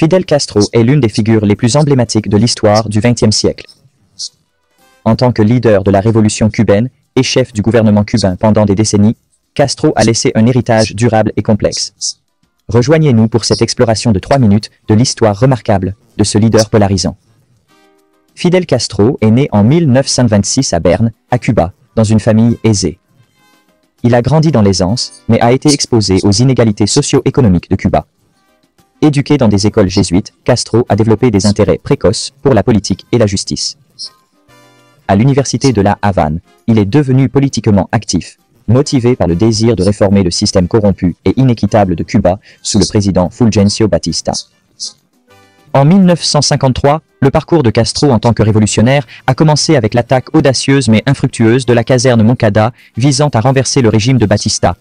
Fidel Castro est l'une des figures les plus emblématiques de l'histoire du XXe siècle. En tant que leader de la révolution cubaine et chef du gouvernement cubain pendant des décennies, Castro a laissé un héritage durable et complexe. Rejoignez-nous pour cette exploration de 3 minutes de l'histoire remarquable de ce leader polarisant. Fidel Castro est né en 1926 à Berne, à Cuba, dans une famille aisée. Il a grandi dans l'aisance, mais a été exposé aux inégalités socio-économiques de Cuba. Éduqué dans des écoles jésuites, Castro a développé des intérêts précoces pour la politique et la justice. À l'université de La Havane, il est devenu politiquement actif, motivé par le désir de réformer le système corrompu et inéquitable de Cuba sous le président Fulgencio Batista. En 1953, le parcours de Castro en tant que révolutionnaire a commencé avec l'attaque audacieuse mais infructueuse de la caserne Moncada visant à renverser le régime de Batista.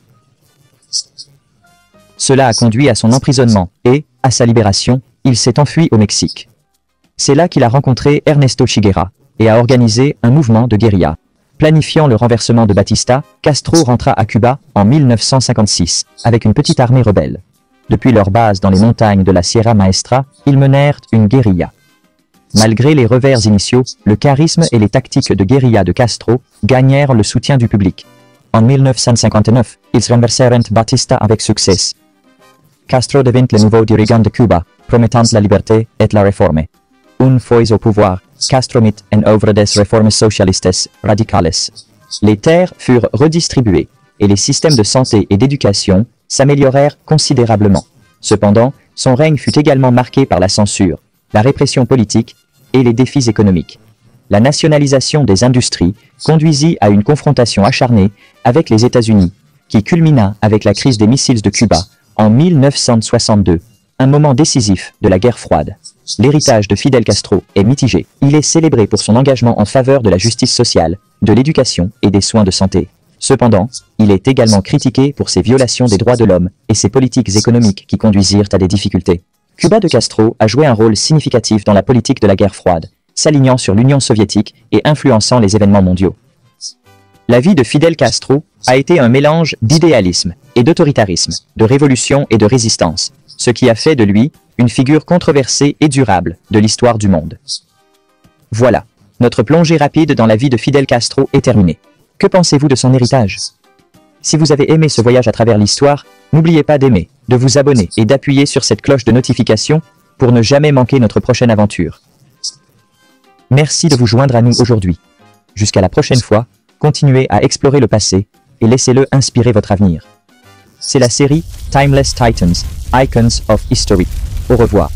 Cela a conduit à son emprisonnement et, à sa libération, il s'est enfui au Mexique. C'est là qu'il a rencontré Ernesto Che Guevara et a organisé un mouvement de guérilla. Planifiant le renversement de Batista, Castro rentra à Cuba en 1956 avec une petite armée rebelle. Depuis leur base dans les montagnes de la Sierra Maestra, ils menèrent une guérilla. Malgré les revers initiaux, le charisme et les tactiques de guérilla de Castro gagnèrent le soutien du public. En 1959, ils renversèrent Batista avec succès. Castro devint le nouveau dirigeant de Cuba, promettant la liberté et la réforme. Une fois au pouvoir, Castro mit en œuvre des réformes socialistes radicales. Les terres furent redistribuées, et les systèmes de santé et d'éducation s'améliorèrent considérablement. Cependant, son règne fut également marqué par la censure, la répression politique et les défis économiques. La nationalisation des industries conduisit à une confrontation acharnée avec les États-Unis, qui culmina avec la crise des missiles de Cuba en 1962, un moment décisif de la guerre froide. L'héritage de Fidel Castro est mitigé. Il est célébré pour son engagement en faveur de la justice sociale, de l'éducation et des soins de santé. Cependant, il est également critiqué pour ses violations des droits de l'homme et ses politiques économiques qui conduisirent à des difficultés. Cuba de Castro a joué un rôle significatif dans la politique de la guerre froide, s'alignant sur l'Union soviétique et influençant les événements mondiaux. La vie de Fidel Castro a été un mélange d'idéalisme et d'autoritarisme, de révolution et de résistance, ce qui a fait de lui une figure controversée et durable de l'histoire du monde. Voilà, notre plongée rapide dans la vie de Fidel Castro est terminée. Que pensez-vous de son héritage? Si vous avez aimé ce voyage à travers l'histoire, n'oubliez pas d'aimer, de vous abonner et d'appuyer sur cette cloche de notification pour ne jamais manquer notre prochaine aventure. Merci de vous joindre à nous aujourd'hui. Jusqu'à la prochaine fois, continuez à explorer le passé et laissez-le inspirer votre avenir. C'est la série Timeless Titans, Icons of History. Au revoir.